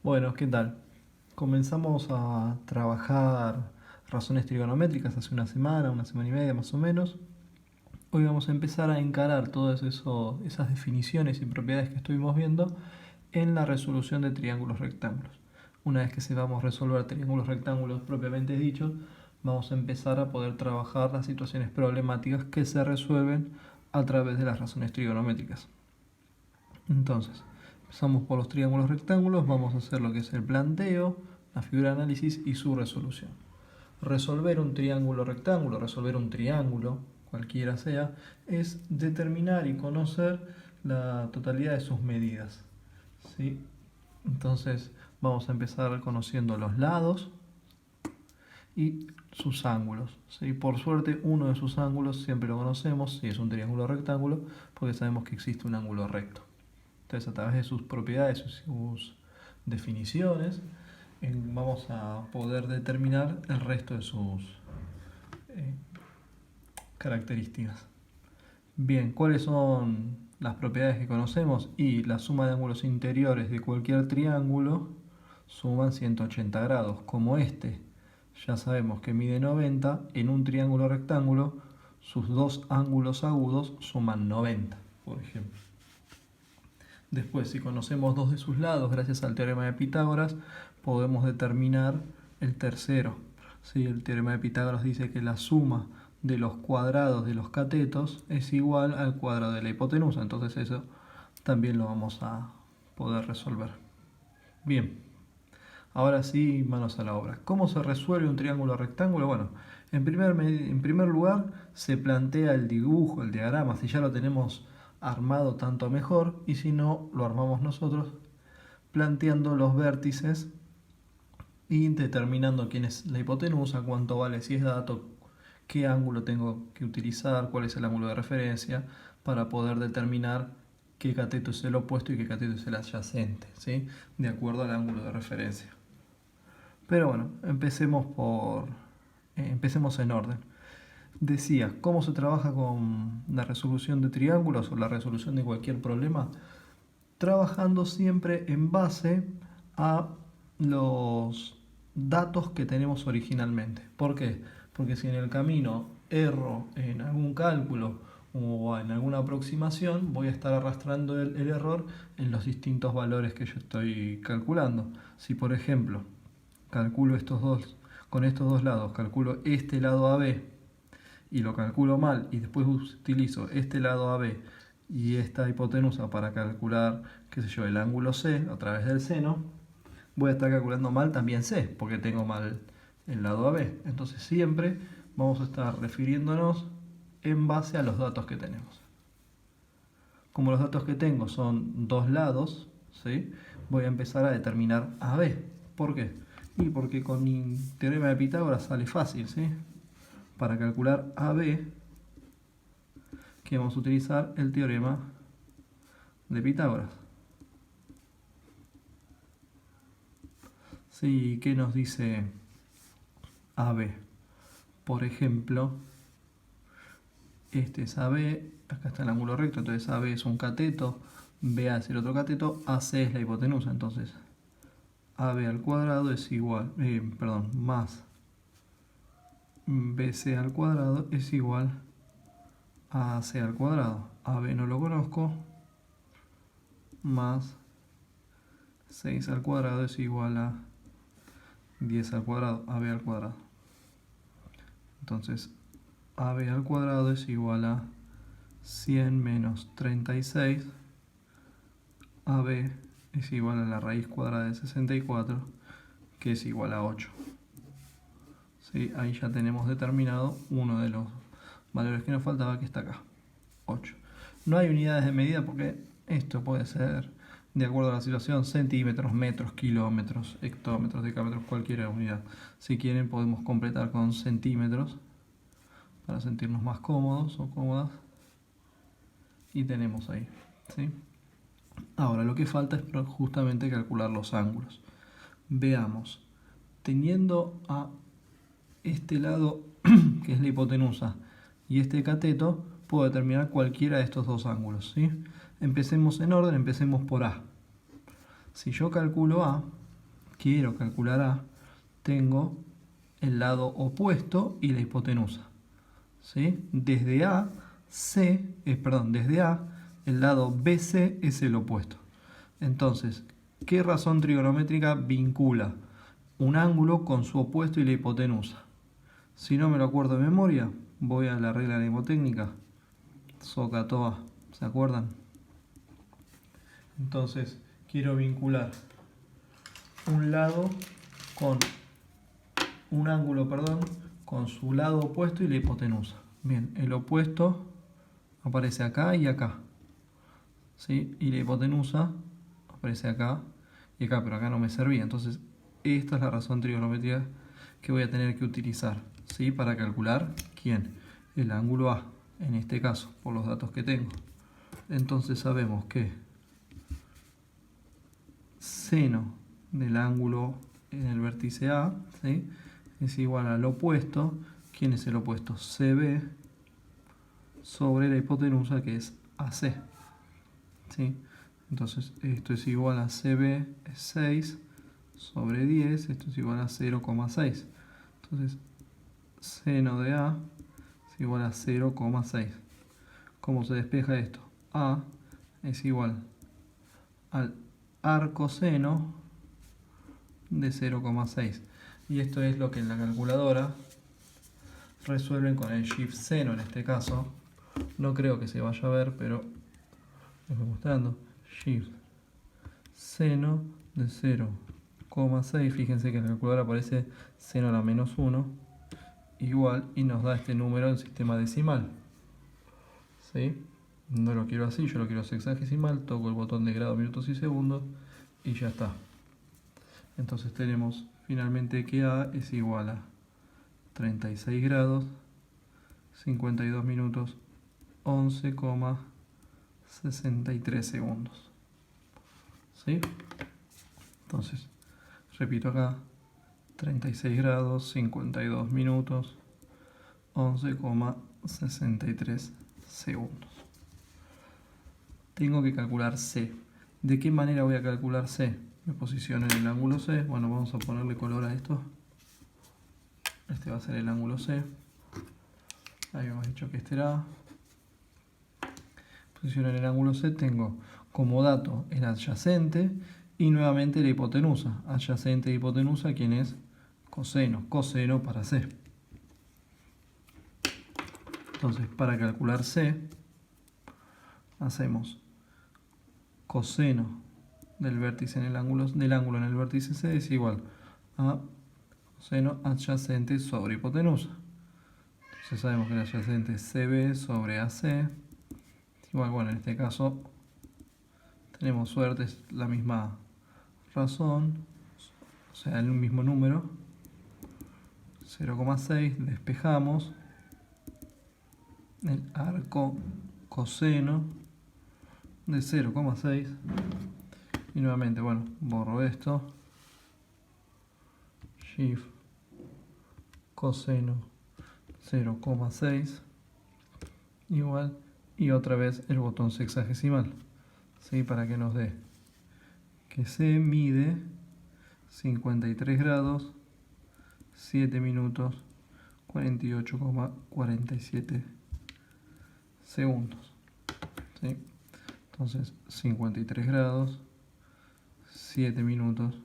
Bueno, ¿qué tal? Comenzamos a trabajar razones trigonométricas hace una semana y media más o menos. Hoy vamos a empezar a encarar todas esas definiciones y propiedades que estuvimos viendo en la resolución de triángulos rectángulos. Una vez que sepamos resolver triángulos rectángulos propiamente dichos, vamos a empezar a poder trabajar las situaciones problemáticas que se resuelven a través de las razones trigonométricas. Entonces, empezamos por los triángulos rectángulos, vamos a hacer lo que es el planteo, la figura de análisis y su resolución. Resolver un triángulo rectángulo, resolver un triángulo, cualquiera sea, es determinar y conocer la totalidad de sus medidas. ¿Sí? Entonces, vamos a empezar conociendo los lados y sus ángulos. ¿Sí? Por suerte, uno de sus ángulos siempre lo conocemos, si es un triángulo rectángulo, porque sabemos que existe un ángulo recto. Entonces, a través de sus propiedades y sus definiciones, vamos a poder determinar el resto de sus eh, características. Bien, ¿cuáles son las propiedades que conocemos? Y la suma de ángulos interiores de cualquier triángulo suman 180 grados, como este. Ya sabemos que mide 90, en un triángulo rectángulo sus dos ángulos agudos suman 90, por ejemplo. Después, si conocemos dos de sus lados, gracias al teorema de Pitágoras, podemos determinar el tercero. ¿Sí? El teorema de Pitágoras dice que la suma de los cuadrados de los catetos es igual al cuadrado de la hipotenusa. Entonces eso también lo vamos a poder resolver. Bien, ahora sí, manos a la obra. ¿Cómo se resuelve un triángulo rectángulo? Bueno, en primer lugar se plantea el dibujo, el diagrama. Si ya lo tenemos armado, tanto mejor, y si no, lo armamos nosotros planteando los vértices y determinando quién es la hipotenusa, cuánto vale si es dato, qué ángulo tengo que utilizar, cuál es el ángulo de referencia para poder determinar qué cateto es el opuesto y qué cateto es el adyacente, ¿sí? De acuerdo al ángulo de referencia. Pero bueno, empecemos en orden. Decía, ¿cómo se trabaja con la resolución de triángulos o la resolución de cualquier problema? Trabajando siempre en base a los datos que tenemos originalmente. ¿Por qué? Porque si en el camino erro en algún cálculo o en alguna aproximación, voy a estar arrastrando el error en los distintos valores que yo estoy calculando. Si por ejemplo calculo con estos dos lados, calculo este lado AB y lo calculo mal y después utilizo este lado AB y esta hipotenusa para calcular, qué sé yo, el ángulo C a través del seno, voy a estar calculando mal también C, porque tengo mal el lado AB. Entonces siempre vamos a estar refiriéndonos en base a los datos que tenemos. Como los datos que tengo son dos lados, ¿sí? Voy a empezar a determinar AB. ¿Por qué? Y porque con el teorema de Pitágoras sale fácil, ¿sí? Para calcular AB, que vamos a utilizar el teorema de Pitágoras. Sí, ¿qué nos dice AB? Por ejemplo, este es AB, acá está el ángulo recto, entonces AB es un cateto, BA es el otro cateto, AC es la hipotenusa, entonces AB al cuadrado es igual, más BC al cuadrado es igual a AC al cuadrado. AB no lo conozco, más 6 al cuadrado es igual a 10 al cuadrado, AB al cuadrado. Entonces, AB al cuadrado es igual a 100 menos 36. AB es igual a la raíz cuadrada de 64, que es igual a 8. ¿Sí? Ahí ya tenemos determinado uno de los valores que nos faltaba, que está acá, 8. No hay unidades de medida porque esto puede ser, de acuerdo a la situación, centímetros, metros, kilómetros, hectómetros, decámetros, cualquier unidad. Si quieren podemos completar con centímetros para sentirnos más cómodos o cómodas. Y tenemos ahí, ¿sí? Ahora, lo que falta es justamente calcular los ángulos. Veamos, teniendo a este lado, que es la hipotenusa, y este cateto, puedo determinar cualquiera de estos dos ángulos, ¿sí? Empecemos en orden, empecemos por A. Si yo calculo A, quiero calcular A, tengo el lado opuesto y la hipotenusa. ¿Sí? Desde A, desde A, el lado BC es el opuesto. Entonces, ¿qué razón trigonométrica vincula un ángulo con su opuesto y la hipotenusa? Si no me lo acuerdo de memoria, voy a la regla mnemotécnica. SOHCAHTOA, ¿se acuerdan? Entonces, quiero vincular un lado con un ángulo, con su lado opuesto y la hipotenusa. Bien, el opuesto aparece acá y acá, ¿sí? Y la hipotenusa aparece acá y acá, pero acá no me servía. Entonces, esta es la razón trigonométrica que voy a tener que utilizar, ¿sí? Para calcular, ¿quién? El ángulo A, en este caso, por los datos que tengo. Entonces sabemos que seno del ángulo en el vértice A, ¿sí? Es igual al opuesto. ¿Quién es el opuesto? CB sobre la hipotenusa, que es AC. ¿Sí? Entonces esto es igual a CB, es 6 sobre 10, esto es igual a 0,6. Entonces seno de A es igual a 0,6. ¿Cómo se despeja esto? A es igual al arcoseno de 0,6. Y esto es lo que en la calculadora resuelven con el shift seno en este caso. No creo que se vaya a ver, pero les voy mostrando. Shift seno de 0,6. Fíjense que en la calculadora aparece seno a la menos 1 igual, y nos da este número en sistema decimal. ¿Sí? No lo quiero así, yo lo quiero sexagesimal. Toco el botón de grado, minutos y segundos y ya está. Entonces tenemos finalmente que A es igual a 36 grados, 52 minutos, 11,63 segundos. ¿Sí? Entonces, repito acá, 36 grados, 52 minutos, 11,63 segundos. Tengo que calcular C. ¿De qué manera voy a calcular C? Me posiciono en el ángulo C. Bueno, vamos a ponerle color a esto. Este va a ser el ángulo C. Ahí hemos dicho que este era A. Posiciono en el ángulo C. Tengo como dato el adyacente y nuevamente la hipotenusa. Adyacente e hipotenusa, ¿quién es? Coseno. Coseno para C. Entonces, para calcular C, hacemos coseno del vértice en el ángulo, del ángulo en el vértice C es igual a coseno adyacente sobre hipotenusa. Entonces sabemos que el adyacente es CB sobre AC. Igual, bueno, en este caso tenemos suerte, es la misma razón, o sea, el mismo número. 0,6, despejamos el arco coseno de 0,6 y nuevamente, bueno, borro esto, shift coseno 0,6 igual, y otra vez el botón sexagesimal, ¿sí? Para que nos dé que C mide 53 grados, 7 minutos, 48,47 segundos. ¿Sí? Entonces, 53 grados, 7 minutos,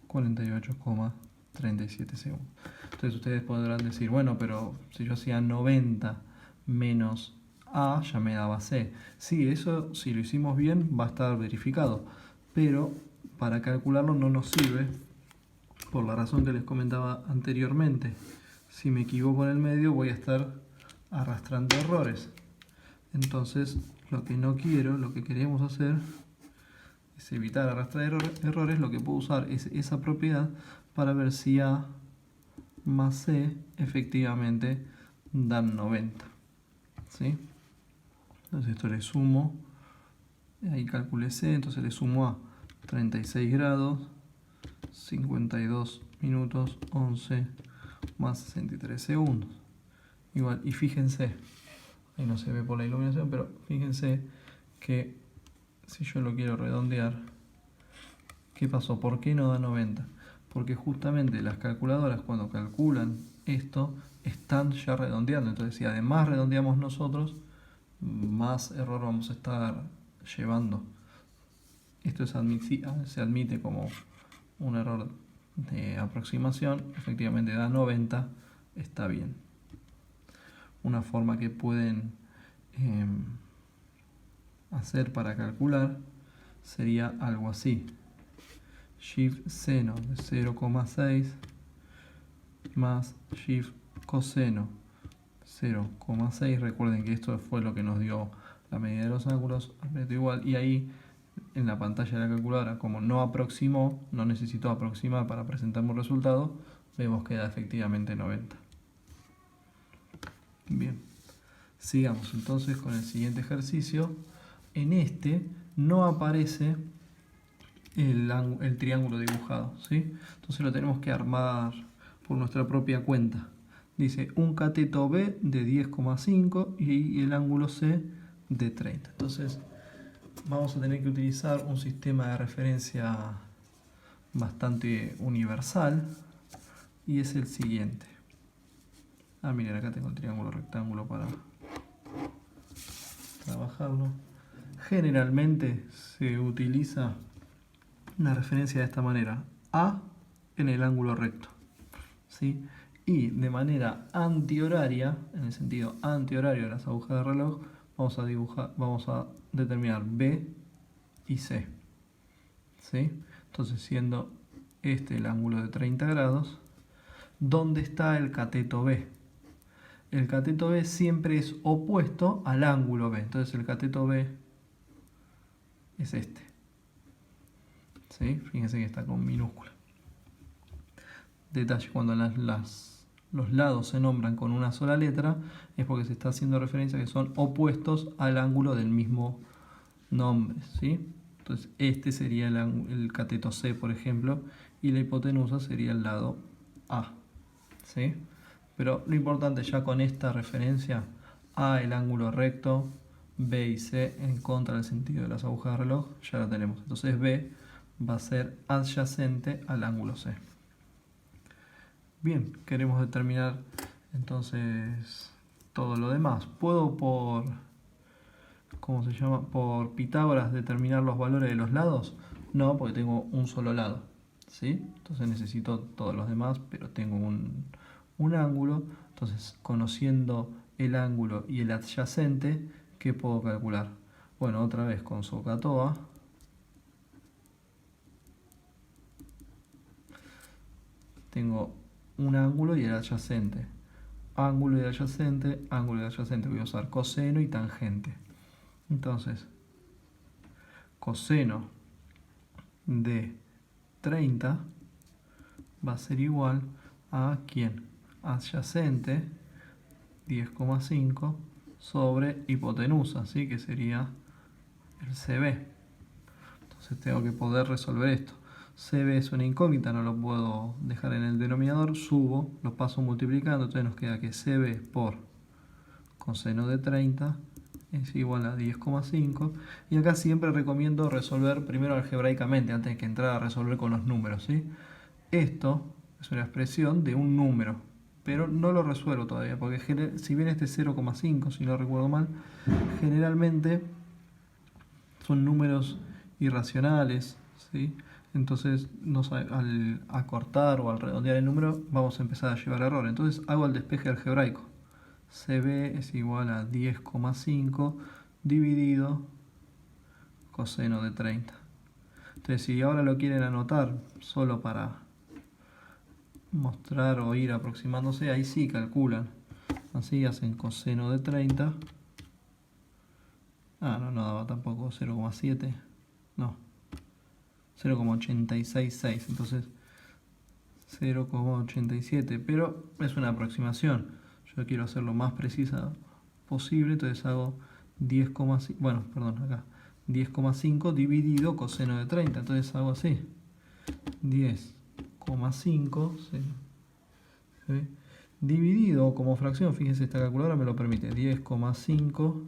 48,37 segundos. Entonces ustedes podrán decir, bueno, pero si yo hacía 90 menos A, ya me daba C. Sí, eso si lo hicimos bien va a estar verificado, pero para calcularlo no nos sirve por la razón que les comentaba anteriormente. Si me equivoco en el medio voy a estar arrastrando errores. Entonces lo que no quiero, lo que queremos hacer es evitar arrastrar errores. Lo que puedo usar es esa propiedad para ver si A más C efectivamente dan 90. ¿Sí? Entonces esto le sumo, ahí calculé C, entonces le sumo a 36 grados, 52 minutos, 11 más 63 segundos. Igual, y fíjense, ahí no se ve por la iluminación, pero fíjense que si yo lo quiero redondear, ¿Qué pasó? ¿Por qué no da 90? Porque justamente las calculadoras cuando calculan esto están ya redondeando. Entonces si además redondeamos nosotros, más error vamos a estar llevando. Esto se admite como un error de aproximación. Efectivamente da 90, está bien. Una forma que pueden hacer para calcular sería algo así. Shift seno de 0,6 más shift coseno 0,6. Recuerden que esto fue lo que nos dio la medida de los ángulos, aprieto igual, y ahí en la pantalla de la calculadora, como no aproximó, no necesitó aproximar para presentarme un resultado, vemos que da efectivamente 90. Bien, sigamos entonces con el siguiente ejercicio. En este no aparece el triángulo dibujado, ¿sí? Entonces lo tenemos que armar por nuestra propia cuenta. Dice un cateto B de 10,5 y el ángulo C de 30. Entonces vamos a tener que utilizar un sistema de referencia bastante universal y es el siguiente. Miren, acá tengo el triángulo rectángulo para trabajarlo. Generalmente se utiliza una referencia de esta manera: A en el ángulo recto, ¿sí? Y de manera antihoraria, en el sentido antihorario de las agujas de reloj, vamos a determinar B y C, ¿sí? Entonces, siendo este el ángulo de 30 grados, ¿dónde está el cateto B? El cateto B siempre es opuesto al ángulo B. Entonces el cateto B es este, ¿sí? Fíjense que está con minúscula. Detalle: cuando los lados se nombran con una sola letra es porque se está haciendo referencia a que son opuestos al ángulo del mismo nombre, ¿sí? Entonces este sería el cateto C, por ejemplo, y la hipotenusa sería el lado A, ¿sí? Pero lo importante, ya con esta referencia: A el ángulo recto, B y C en contra del sentido de las agujas de reloj, ya lo tenemos. Entonces B va a ser adyacente al ángulo C. Bien, queremos determinar entonces todo lo demás. ¿Puedo por Pitágoras determinar los valores de los lados? No, porque tengo un solo lado, ¿sí? Entonces necesito todos los demás, pero tengo un ángulo. Entonces, conociendo el ángulo y el adyacente, ¿qué puedo calcular? Bueno, otra vez con SOHCAHTOA. Tengo un ángulo y el adyacente. Ángulo y adyacente, ángulo y adyacente. Voy a usar coseno y tangente. Entonces, coseno de 30 va a ser igual a ¿quién? Adyacente 10,5 sobre hipotenusa, ¿sí? Que sería el CB. Entonces tengo que poder resolver esto. CB es una incógnita, no lo puedo dejar en el denominador, subo, lo paso multiplicando, entonces nos queda que CB por coseno de 30 es igual a 10,5. Y acá siempre recomiendo resolver primero algebraicamente, antes de que entrar a resolver con los números, ¿sí? Esto es una expresión de un número, pero no lo resuelvo todavía, porque si bien este es 0,5, si no recuerdo mal, generalmente son números irracionales, ¿sí? Entonces al acortar o al redondear el número vamos a empezar a llevar error. Entonces hago el despeje algebraico. CB es igual a 10,5 dividido coseno de 30. Entonces, si ahora lo quieren anotar solo para mostrar o ir aproximándose, ahí sí calculan. Así hacen coseno de 30. No daba tampoco 0,7. No. 0,866. Entonces 0,87. Pero es una aproximación. Yo quiero hacerlo más precisa posible. Entonces hago 10,5. Bueno, perdón, acá. 10,5 dividido coseno de 30. Entonces hago así. 10,5 ¿sí? Dividido como fracción, fíjense, esta calculadora me lo permite, 10,5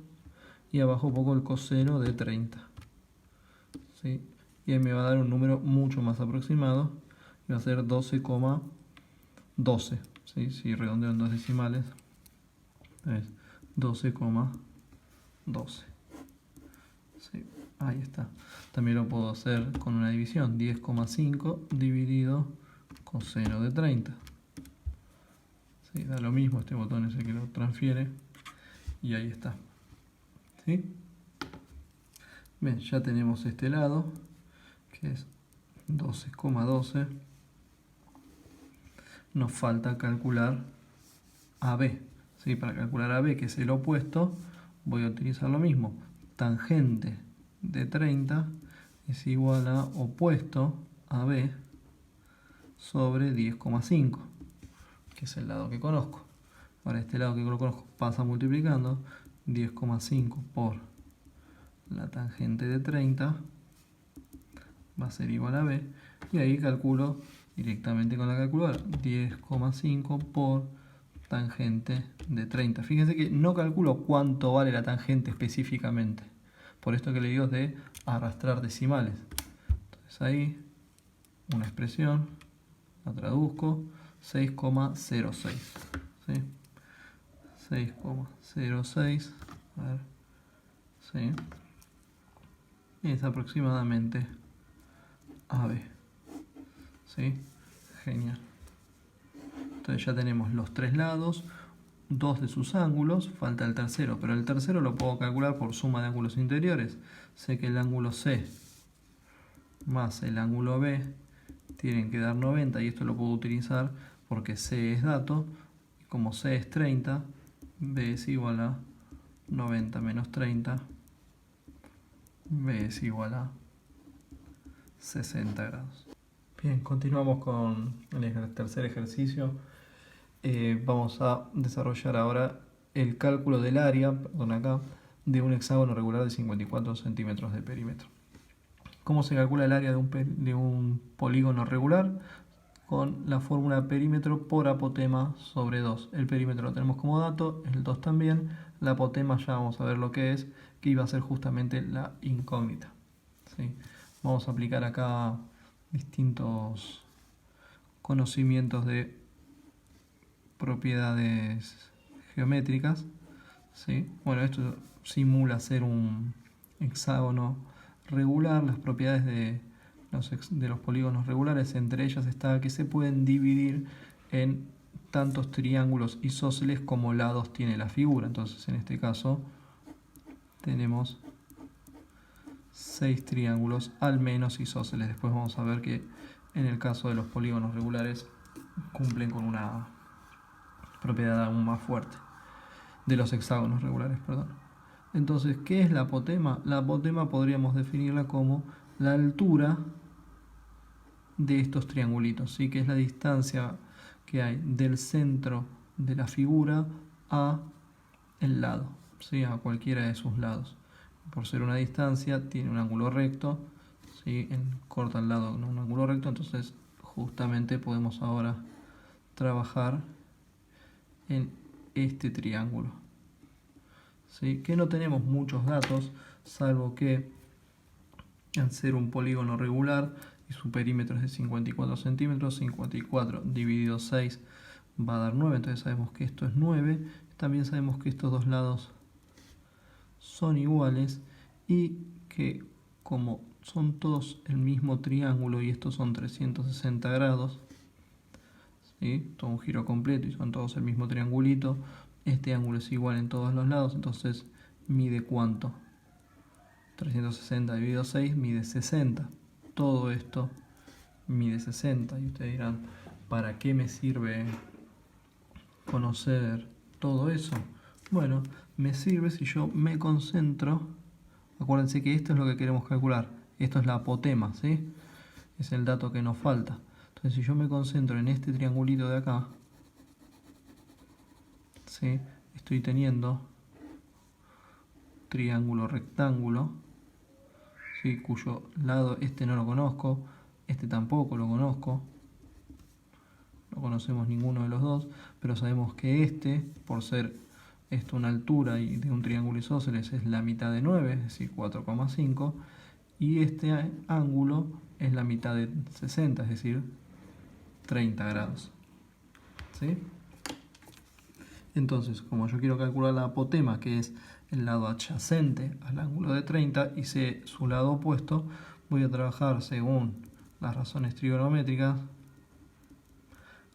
y abajo pongo el coseno de 30, ¿sí? y ahí me va a dar un número mucho más aproximado, y va a ser 12,12, ¿sí? Si redondeo en dos decimales, es 12,12. Sí, ahí está. También lo puedo hacer con una división, 10,5 dividido coseno de 30. Sí, da lo mismo, este botón es el que lo transfiere, y ahí está. ¿Sí? Bien, ya tenemos este lado, que es 12,12. Nos falta calcular AB. ¿Sí? Para calcular AB, que es el opuesto, voy a utilizar lo mismo. Tangente de 30 es igual a opuesto AB sobre 10,5, que es el lado que conozco. Ahora este lado que lo conozco pasa multiplicando 10,5 por la tangente de 30 va a ser igual a B, y ahí calculo directamente con la calculadora 10,5 por tangente de 30. Fíjense que no calculo cuánto vale la tangente específicamente, por esto que le digo de arrastrar decimales. Entonces ahí una expresión, la traduzco, 6,06, ¿sí? 6,06, a ver, ¿sí? Es aproximadamente AB, ¿sí? Genial. Entonces ya tenemos los tres lados, dos de sus ángulos, falta el tercero, pero el tercero lo puedo calcular por suma de ángulos interiores. Sé que el ángulo C más el ángulo B tienen que dar 90, y esto lo puedo utilizar porque C es dato, y como C es 30, B es igual a 90 menos 30, B es igual a 60 grados. Bien, continuamos con el tercer ejercicio. Vamos a desarrollar ahora el cálculo del área, de un hexágono regular de 54 centímetros de perímetro. ¿Cómo se calcula el área de un polígono regular? Con la fórmula perímetro por apotema sobre 2. El perímetro lo tenemos como dato, el 2 también. La apotema ya vamos a ver lo que es, que iba a ser justamente la incógnita. ¿Sí? Vamos a aplicar acá distintos conocimientos de propiedades geométricas. ¿Sí? Bueno, esto simula ser un hexágono regular. Las propiedades de los polígonos regulares, entre ellas está que se pueden dividir en tantos triángulos isósceles como lados tiene la figura. Entonces en este caso tenemos 6 triángulos al menos isósceles. Después vamos a ver que en el caso de los polígonos regulares cumplen con una propiedad aún más fuerte. De los hexágonos regulares, perdón. Entonces, ¿qué es la apotema? La apotema podríamos definirla como la altura de estos triangulitos, ¿sí? Que es la distancia que hay del centro de la figura a el lado, ¿sí? A cualquiera de sus lados. Por ser una distancia, tiene un ángulo recto, ¿sí? Corta el lado con un ángulo recto, entonces justamente podemos ahora trabajar en este triángulo, ¿sí? Que no tenemos muchos datos, salvo que al ser un polígono regular y su perímetro es de 54 centímetros, 54 dividido 6 va a dar 9, entonces sabemos que esto es 9. También sabemos que estos dos lados son iguales y que como son todos el mismo triángulo y estos son 360 grados, ¿sí? Todo un giro completo y son todos el mismo triangulito, este ángulo es igual en todos los lados, entonces mide ¿cuánto? 360 dividido 6 mide 60. Todo esto mide 60. Y ustedes dirán, ¿para qué me sirve conocer todo eso? Bueno, me sirve si yo me concentro. Acuérdense que esto es lo que queremos calcular. Esto es la apotema, ¿sí? Es el dato que nos falta. Entonces, si yo me concentro en este triangulito de acá, ¿sí? Estoy teniendo triángulo rectángulo, ¿sí? Cuyo lado este no lo conozco, este tampoco lo conozco, no conocemos ninguno de los dos, pero sabemos que este, por ser esto una altura y de un triángulo isósceles, es la mitad de 9, es decir, 4,5, y este ángulo es la mitad de 60, es decir, 30 grados. ¿Sí? Entonces, como yo quiero calcular la apotema, que es el lado adyacente al ángulo de 30, y sé su lado opuesto, voy a trabajar según las razones trigonométricas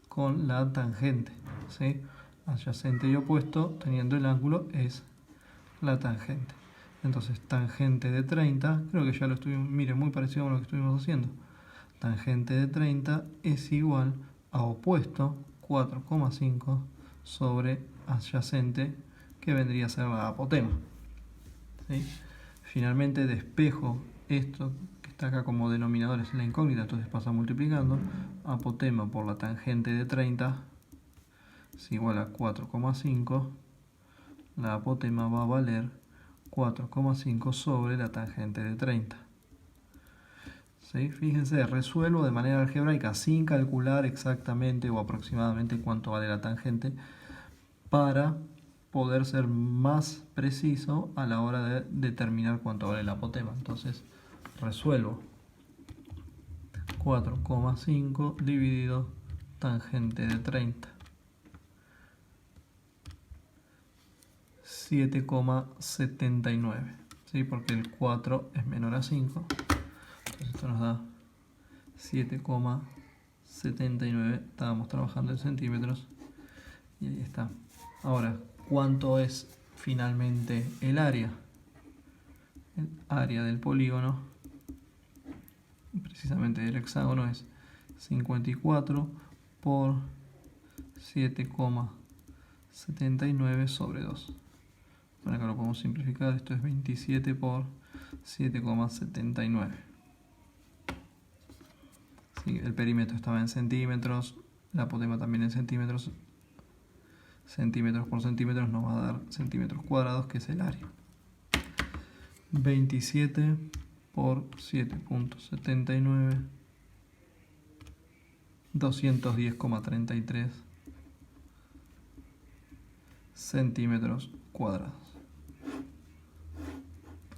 con la tangente. ¿Sí? Adyacente y opuesto, teniendo el ángulo, es la tangente. Entonces, tangente de 30, creo que ya lo estuvimos, miren, muy parecido a lo que estuvimos haciendo. Tangente de 30 es igual a opuesto 4,5 sobre adyacente, que vendría a ser la apotema. ¿Sí? Finalmente despejo esto que está acá como denominador, es la incógnita, entonces pasa multiplicando. Apotema por la tangente de 30 es igual a 4,5. La apotema va a valer 4,5 sobre la tangente de 30. ¿Sí? Fíjense, resuelvo de manera algebraica sin calcular exactamente o aproximadamente cuánto vale la tangente para poder ser más preciso a la hora de determinar cuánto vale la apotema. Entonces resuelvo 4,5 dividido tangente de 30. 7,79. ¿Sí? Porque el 4 es menor a 5. Entonces esto nos da 7,79. Estábamos trabajando en centímetros. Y ahí está. Ahora, ¿cuánto es finalmente el área? El área del polígono, precisamente del hexágono, es 54 por 7,79 sobre 2. Bueno, acá lo podemos simplificar. Esto es 27 por 7,79. ¿Sí? El perímetro estaba en centímetros, la apotema también en centímetros. Centímetros por centímetros nos va a dar centímetros cuadrados, que es el área. 27 por 7,79, 210,33 centímetros cuadrados.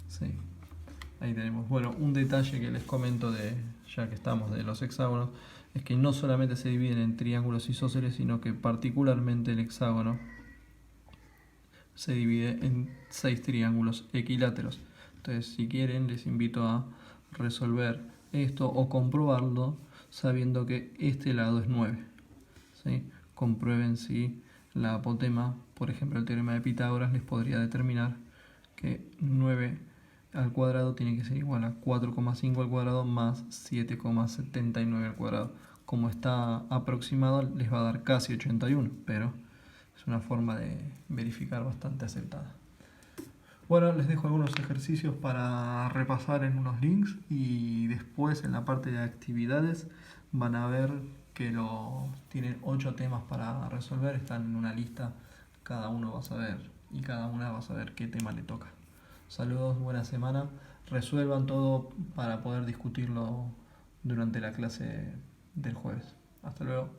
Sí, ahí tenemos. Bueno, un detalle que les comento, ya que estamos de los hexágonos, es que no solamente se dividen en triángulos isósceles, sino que particularmente el hexágono se divide en 6 triángulos equiláteros. Entonces, si quieren, les invito a resolver esto o comprobarlo sabiendo que este lado es 9. ¿Sí? Comprueben si la apotema, por ejemplo el teorema de Pitágoras, les podría determinar que 9 al cuadrado tiene que ser igual a 4,5 al cuadrado más 7,79 al cuadrado. Como está aproximado, les va a dar casi 81, pero es una forma de verificar bastante aceptada. Bueno, les dejo algunos ejercicios para repasar en unos links, y después en la parte de actividades van a ver que tienen 8 temas para resolver, están en una lista, cada uno va a saber y cada una va a saber qué tema le toca. Saludos, buena semana, resuelvan todo para poder discutirlo durante la clase del jueves. Hasta luego.